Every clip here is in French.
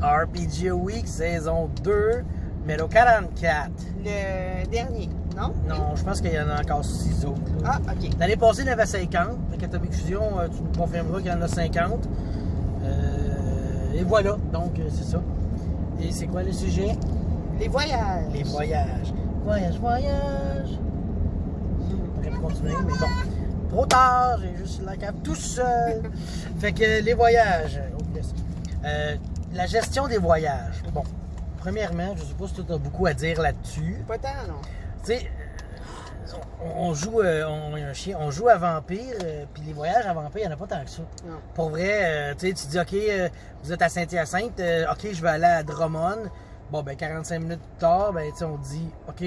RPG Week, saison 2, numéro 44. Le dernier, non? Non, je pense qu'il y en a encore 6 autres. Ah, OK. L'année passée, il y en avait 50. Avec Atomic Fusion, tu nous confirmeras qu'il y en a 50. Et voilà, donc c'est ça. Et c'est quoi le sujet? Les voyages. Les voyages. Voyage. J'aurais pu continuer, mais bon. Trop tard, j'ai juste la cave tout seul. Fait que les voyages. La gestion des voyages. Bon, premièrement, je sais pas si tu as beaucoup à dire là-dessus. Pas tant, non. Tu sais, on joue, on a un chien, on joue à Vampire, puis les voyages à Vampire, il n'y en a pas tant que ça. Non. Pour vrai, tu dis, OK, vous êtes à Saint-Hyacinthe, OK, je vais aller à Drummond. Bon, ben 45 minutes plus tard, ben tu sais, on dit, OK,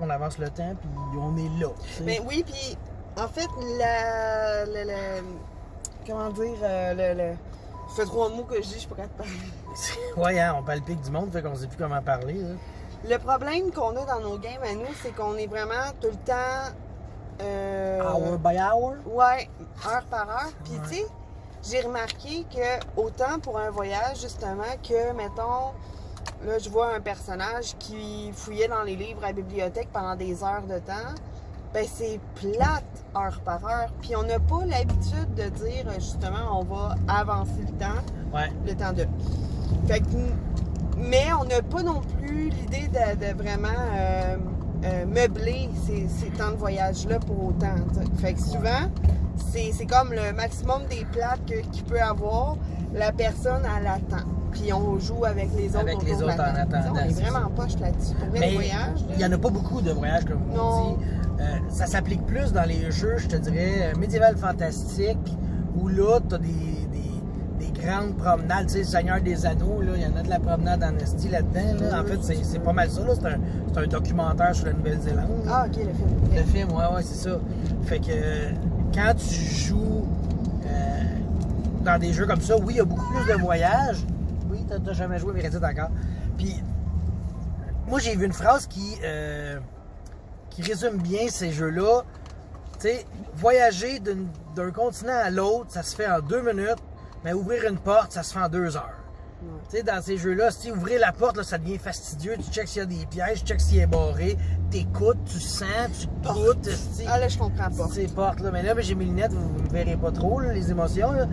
on avance le temps, puis on est là. T'sais. Mais oui, puis en fait, comment dire, ça fait 3 mots que je dis, je suis pas capable de parler. Ouais, hein, on palpique du monde, fait qu'on sait plus comment parler. Là. Le problème qu'on a dans nos games à nous, c'est qu'on est vraiment tout le temps... Hour by hour? Ouais, heure par heure. Puis tu sais, j'ai remarqué que autant pour un voyage, justement, que, mettons, là, je vois un personnage qui fouillait dans les livres à la bibliothèque pendant des heures de temps, ben c'est plate, heure par heure. Puis on n'a pas l'habitude de dire, justement, on va avancer le temps, le temps de... Fait que... Mais on n'a pas non plus l'idée de vraiment meubler ces temps de voyage-là pour autant. T'sais. Fait que souvent, c'est comme le maximum des plates qu'il peut avoir. La personne, elle attend. Puis on joue avec les autres. Avec les autres en attendant. On est vraiment poche là-dessus. Pour vrai, les voyages. Il n'y en a pas beaucoup de voyages, comme on dit. Ça s'applique plus dans les jeux, je te dirais, médiéval fantastique, où là, tu as des grandes promenades, tu sais, le Seigneur des Anneaux, là, il y en a de la promenade en esti là-dedans. Là. En fait, c'est pas mal ça. Là. C'est un documentaire sur la Nouvelle-Zélande. Ah, OK, le film. Le film, ouais, c'est ça. Fait que quand tu joues dans des jeux comme ça, oui, il y a beaucoup plus de voyages. Oui, t'as jamais joué, mais reste d'accord. Puis, moi, j'ai vu une phrase qui résume bien ces jeux-là. Tu sais, voyager d'un continent à l'autre, ça se fait en 2 minutes. Mais ouvrir une porte, ça se fait en 2 heures. Tu sais, dans ces jeux-là, si ouvrir la porte, là, ça devient fastidieux. Tu checks s'il y a des pièges, tu checks s'il est barré, t'écoutes, tu sens, tu goûtes. Ah là, je comprends pas. Ces portes-là. Mais là, j'ai mes lunettes, vous ne verrez pas trop, là, les émotions. Là.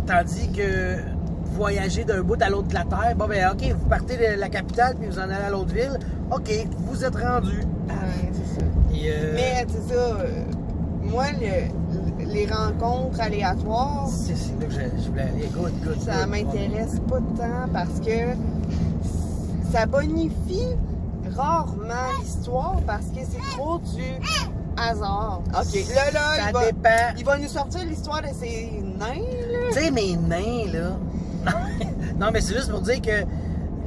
Tandis que voyager d'un bout à l'autre de la Terre, bon, ben, OK, vous partez de la capitale puis vous en allez à l'autre ville. OK, vous êtes rendu. Ouais, c'est ça. Et, mais, c'est ça. Moi, les rencontres aléatoires... C'est là que je voulais aller. Good. Ça m'intéresse pas tant parce que ça bonifie rarement l'histoire parce que c'est trop du hasard. OK, là, ça dépend. Il va nous sortir l'histoire de ces nains, là. Tu sais, mes nains, là... non, mais c'est juste pour dire que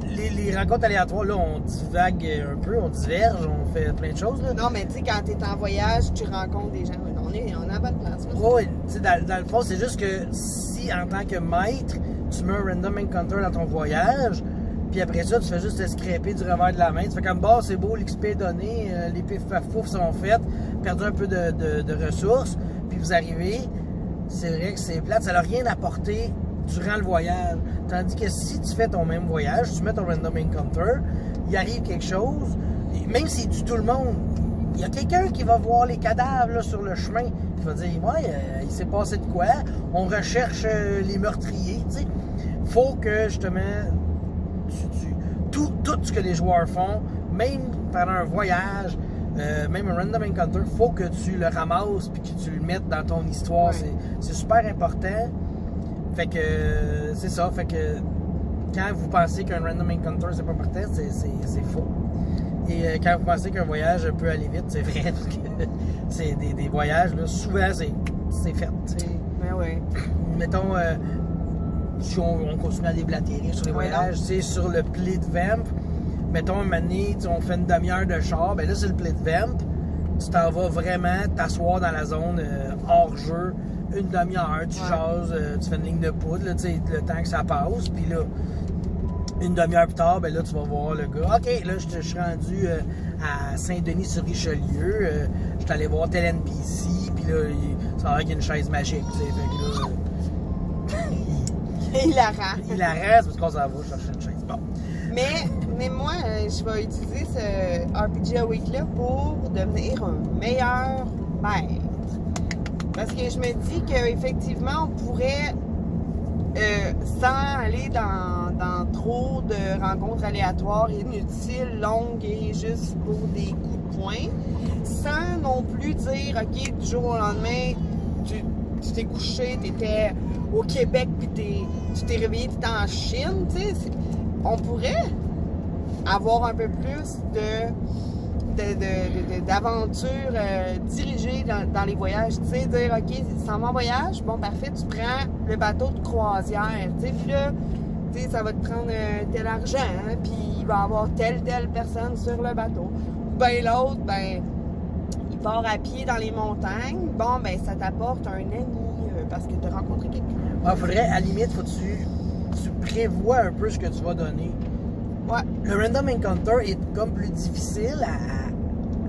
les rencontres aléatoires, là, on divague un peu, on diverge, on fait plein de choses, là. Non, mais tu sais, quand t'es en voyage, tu rencontres des gens. On est à la bonne place. Oui, tu sais, dans le fond, c'est juste que si, en tant que maître, tu mets un random encounter dans ton voyage, puis après ça, tu fais juste te scraper du revers de la main. Tu fais comme, bah, c'est beau, l'XP est donné, les pif paf pouf sont faites, perdu un peu de ressources, puis vous arrivez, c'est vrai que c'est plate, ça n'a rien apporté durant le voyage. Tandis que si tu fais ton même voyage, tu mets ton random encounter, il arrive quelque chose, même s'il tue tout le monde, il y a quelqu'un qui va voir les cadavres là, sur le chemin, qui va dire, ouais, il s'est passé de quoi, on recherche les meurtriers, tu sais. Faut que, justement, tout ce que les joueurs font, même pendant un voyage, même un random encounter, faut que tu le ramasses puis que tu le mettes dans ton histoire. Ouais. C'est super important. Fait que c'est ça. Fait que quand vous pensez qu'un random encounter c'est pas important, c'est faux. Et quand vous pensez qu'un voyage peut aller vite, c'est vrai. Parce que c'est des voyages, là, souvent c'est fait. T'sais. Ben ouais. Mettons, si on continue à déblatérer sur les voyages, c'est sur le Play de Vamp. Mettons, un moment donné, on fait une demi-heure de char, ben là, c'est le Play de Vamp. Tu t'en vas vraiment t'asseoir dans la zone hors jeu, une demi-heure, tu jases, tu fais une ligne de poudre, là, le temps que ça passe, puis là, une demi-heure plus tard, ben là, tu vas voir le gars. OK, là, je suis rendu à Saint-Denis-sur-Richelieu, je suis allé voir tel NPC, puis là, ça a l'air qu'il y a une chaise magique, tu sais, fait que là... Hilarant, c'est parce qu'on s'en va chercher une chaise. Bon. Mais moi, je vais utiliser ce RPG Awake-là pour devenir un meilleur maître. Parce que je me dis qu'effectivement, on pourrait, sans aller dans trop de rencontres aléatoires, inutiles, longues et juste pour des coups de poing, sans non plus dire, OK, du jour au lendemain, tu t'es couché, tu étais au Québec, puis tu t'es réveillé, tu étais en Chine, tu sais. On pourrait avoir un peu plus d'aventures dirigées dans les voyages. Tu sais, dire, OK, ça va en voyage, bon, parfait, tu prends le bateau de croisière, tu sais, puis là, tu sais, ça va te prendre tel argent, hein, puis il va y avoir telle personne sur le bateau. Ben l'autre, ben, il part à pied dans les montagnes, bon, ben, ça t'apporte un ami parce que tu as rencontré quelqu'un. Ah, faudrait, à la limite, faut que tu prévois un peu ce que tu vas donner. Ouais. Le Random Encounter est comme plus difficile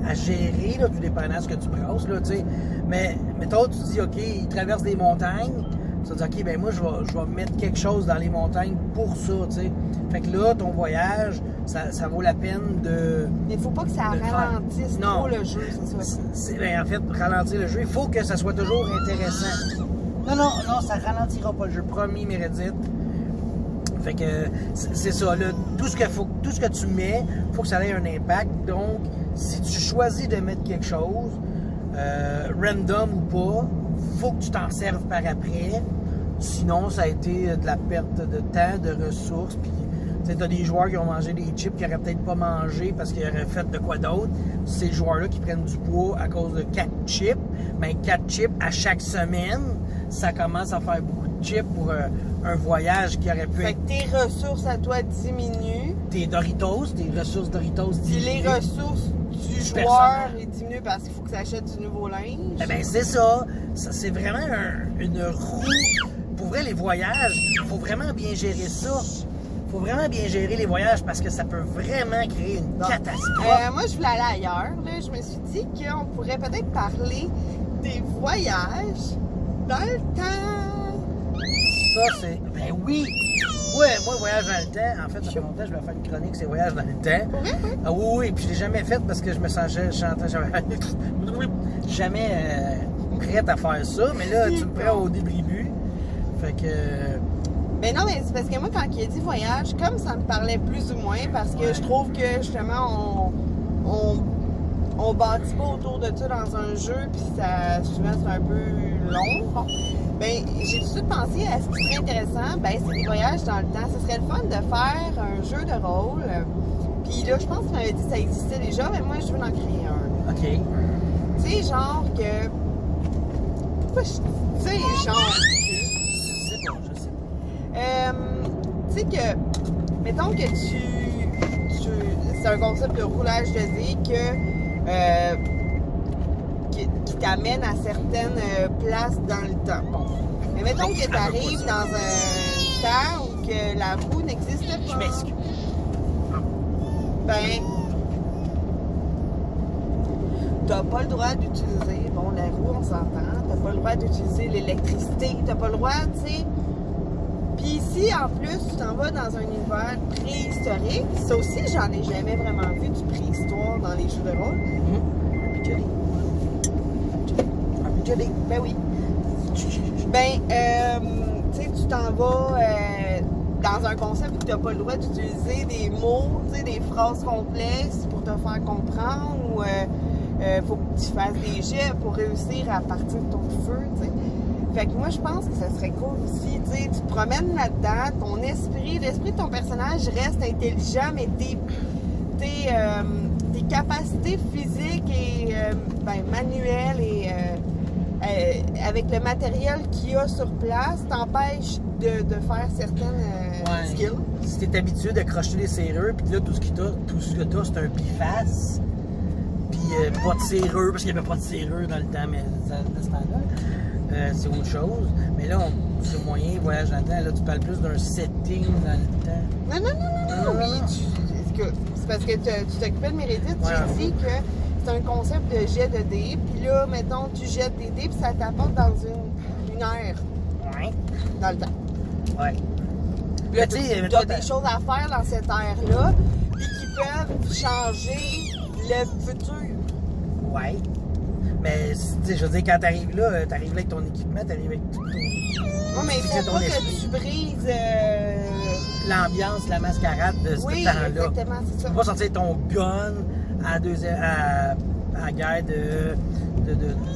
à gérer, là, tout dépendant de ce que tu brasses, là, tu sais. Mais, mettons, tu dis, OK, il traverse des montagnes, tu vas dire, OK, ben moi, je vais mettre quelque chose dans les montagnes pour ça, tu sais. Fait que là, ton voyage, ça vaut la peine de... Mais il faut pas que ça ralentisse trop le jeu, c'est ça. Ben, en fait, ralentir le jeu, il faut que ça soit toujours intéressant. Non, ça ralentira pas le jeu, promis, Meredith. Fait que c'est ça, là, tout ce que tu mets, il faut que ça ait un impact. Donc, si tu choisis de mettre quelque chose, random ou pas, faut que tu t'en serves par après. Sinon, ça a été de la perte de temps, de ressources. Puis, tu sais, t'as des joueurs qui ont mangé des chips qu'ils n'auraient peut-être pas mangé parce qu'ils auraient fait de quoi d'autre. Ces joueurs-là qui prennent du poids à cause de 4 chips, ben 4 chips à chaque semaine, ça commence à faire beaucoup de chips pour un voyage qui aurait pu fait être... que tes ressources à toi diminuent. Tes ressources Doritos Puis diminuent. les ressources du joueur diminuent parce qu'il faut que ça achète du nouveau linge. Eh bien, c'est ça. C'est vraiment une roue. Pour vrai, les voyages, il faut vraiment bien gérer ça. Il faut vraiment bien gérer les voyages parce que ça peut vraiment créer une catastrophe. Moi, je voulais aller ailleurs. Là. Je me suis dit qu'on pourrait peut-être parler des voyages dans le temps. Ça, c'est... Ben oui! Ouais, moi, voyage dans le temps, en fait, ça fait longtemps que je vais faire une chronique, c'est voyage dans le temps. Oui. Ah oui, puis je l'ai jamais fait parce que je me sentais jamais prête à faire ça, mais là, tu me prends au début. Fait que... Mais non, mais c'est parce que moi, quand il a dit voyage, comme ça me parlait plus ou moins, parce que je trouve que, justement, on bâtit pas autour de ça dans un jeu, puis ça, souvent, c'est un peu long. Ben, j'ai tout de suite pensé à ce qui serait intéressant, ben, c'est des voyages dans le temps. Ce serait le fun de faire un jeu de rôle. Puis là, je pense que tu m'avais dit que ça existait déjà, mais moi, je veux en créer un. OK. Tu sais, genre que... Pourquoi je... Tu sais, genre... Je sais pas. Tu sais que, mettons que c'est un concept de roulage de dés qui t'amène à certaines places dans le temps. Bon. Mais mettons que tu arrives dans un temps où que la roue n'existe pas. Je m'excuse. Ben, t'as pas le droit d'utiliser, bon, la roue, on s'entend, t'as pas le droit d'utiliser l'électricité, t'as pas le droit, tu sais. Puis ici, en plus, tu t'en vas dans un univers préhistorique. Ça aussi, j'en ai jamais vraiment vu du préhistoire dans les jeux de rôle. RPG. Ben oui. Ben, tu sais, tu t'en vas dans un concept où tu n'as pas le droit d'utiliser des mots, tu sais, des phrases complexes pour te faire comprendre ou faut que tu fasses des jets pour réussir à partir de ton feu, tu sais. Fait que moi, je pense que ça serait cool aussi, tu sais, tu te promènes là-dedans, l'esprit de ton personnage reste intelligent, mais tes capacités physiques et manuelles et avec le matériel qu'il y a sur place t'empêchent de faire certaines skills. Si t'es habitué de crocheter des serrures, puis là, tout ce que t'as, c'est un biface, puis pas de serrure, parce qu'il n'y avait pas de serrure dans le temps, mais de ce temps-là, c'est autre chose. Mais là, c'est moyen, voyage dans le temps, là, tu parles plus d'un setting dans le temps. Non, oui, c'est parce que tu t'occupais de Meredith, j'ai dit que c'est un concept de jet de dés, puis là, mettons, tu jettes des dés, puis ça t'apporte dans une ère. Ouais. Dans le temps. Ouais. Là, Mais tu sais, tu mettons, as des choses à faire dans cette ère-là, puis qui peuvent changer le futur. Ouais. Mais, tu sais, je veux dire, quand t'arrives là avec ton équipement, t'arrives avec tout ton... Ouais, mais il C'est faut ton pas esprit. que tu brises. L'ambiance, la mascarade de ce Oui, temps-là. exactement, c'est Tu ça. peux pas sortir ton gun à la guerre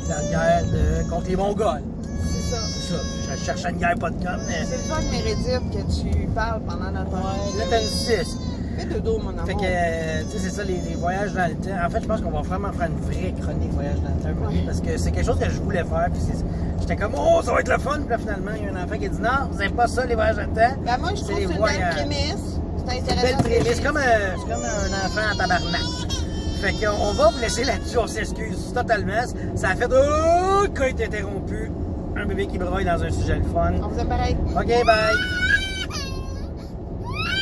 la guerre contre les Mongols. C'est ça. C'est ça. Je cherchais une guerre pas de gun, mais... C'est le fun, Mérédith, que tu parles pendant notre Ouais, là, t'as une 6. Fais de dos, mon amour. Fait que, tu sais, c'est ça, les voyages dans le temps. En fait, je pense qu'on va vraiment faire une vraie chronique voyage dans le temps. Ouais. Parce que c'est quelque chose que je voulais faire. Puis j'étais comme, oh, ça va être le fun. Puis là, finalement, il y a un enfant qui a dit, non, vous n'aimez pas ça, les voyages dans le temps. Ben, moi, je trouve que c'est une belle prémisse. C'est intéressant. Belle prémisse. C'est comme un enfant en tabarnak. Fait qu'on va vous laisser là-dessus. On s'excuse totalement. Ça a fait, oh, quand il est interrompu. Un bébé qui broye dans un sujet le fun. On vous aime pareil. OK, bye.